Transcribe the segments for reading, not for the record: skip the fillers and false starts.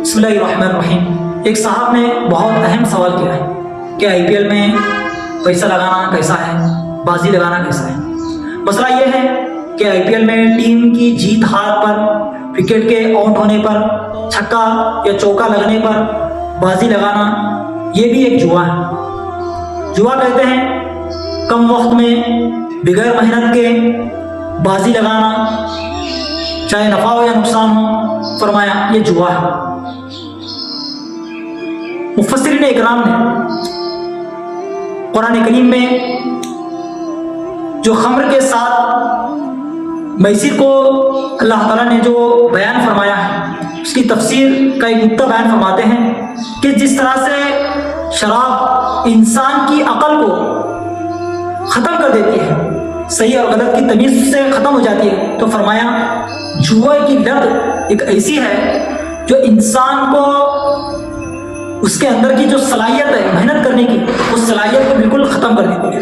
بسم اللہ الرحمن الرحیم۔ ایک صاحب نے بہت اہم سوال کیا ہے کہ IPL میں پیسہ لگانا کیسا ہے، بازی لگانا کیسا ہے۔ مسئلہ یہ ہے کہ IPL میں ٹیم کی جیت ہار پر، وکٹ کے آؤٹ ہونے پر، چھکا یا چوکا لگنے پر بازی لگانا یہ بھی ایک جوا ہے۔ جوا کہتے ہیں کم وقت میں بغیر محنت کے بازی لگانا، چاہے نفع ہو یا نقصان ہو، فرمایا یہ جوا ہے۔ مفسرین اکرام نے قرآن کریم میں جو خمر کے ساتھ میسر کو اللہ تعالیٰ نے جو بیان فرمایا ہے، اس کی تفسیر کا ایک نقطہ بیان فرماتے ہیں کہ جس طرح سے شراب انسان کی عقل کو ختم کر دیتی ہے، صحیح اور غلط کی تمیز سے ختم ہو جاتی ہے، تو فرمایا جوئے کی لت ایک ایسی ہے جو انسان کو اس کے اندر کی جو صلاحیت ہے محنت کرنے کی، اس صلاحیت کو بالکل ختم کر دیتی ہے۔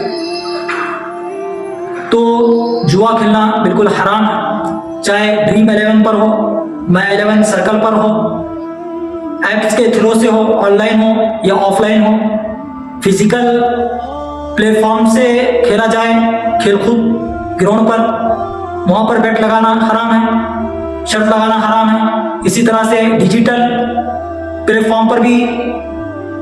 تو جوا کھیلنا بالکل حرام ہے، چاہے ڈریم 11 پر ہو، مائی 11 سرکل پر ہو، ایپس کے تھرو سے ہو، آن لائن ہو یا of line who, physical plate form سے کھیلا جائے، کھیل خود گراؤنڈ پر، وہاں پر بیٹ لگانا حرام ہے، شرط لگانا حرام ہے۔ اسی طرح سے ڈیجیٹل پلیٹ فارم پر بھی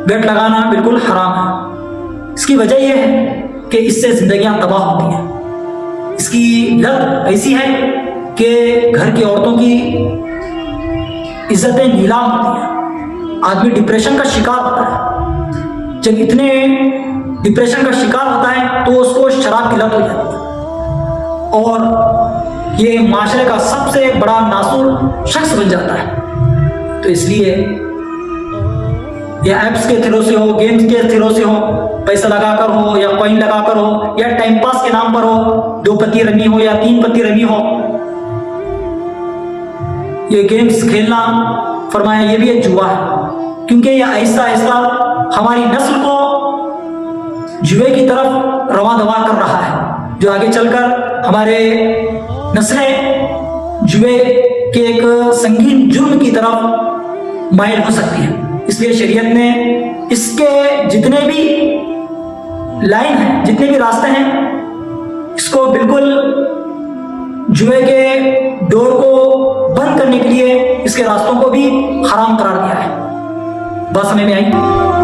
بیٹ لگانا بالکل حرام ہے۔ اس کی وجہ یہ ہے کہ اس سے زندگیاں تباہ ہوتی ہیں۔ اس کی لت ایسی ہے کہ گھر کی عورتوں کی عزتیں نیلام ہوتی ہیں، آدمی ڈپریشن کا شکار ہوتا ہے۔ جب اتنے ڈپریشن کا شکار ہوتا ہے تو اس کو شراب کی لت ہو جاتی ہے اور یہ معاشرے کا سب سے بڑا ناسور شخص بن جاتا ہے۔ تو اس لیے یا ایپس کے تھرو سے ہو، گیمز کے تھرو سے ہو، پیسہ لگا کر ہو یا کوئن لگا کر ہو یا ٹائم پاس کے نام پر ہو، 2 پتی رمی ہو یا 3 پتی رمی ہو، یہ گیمز کھیلنا فرمایا یہ بھی ایک جوا ہے، کیونکہ یہ آہستہ آہستہ ہماری نسل کو جوے کی طرف رواں دوا کر رہا ہے، جو آگے چل کر ہمارے نسلیں جوے کے ایک سنگین جرم کی طرف مائل ہو سکتی ہیں۔ اس لیے شریعت نے اس کے جتنے بھی لائن ہیں، جتنے بھی راستے ہیں، اس کو بالکل جوے کے ڈور کو بند کرنے کے لیے اس کے راستوں کو بھی حرام قرار دیا ہے۔ بات سمجھ میں آئی؟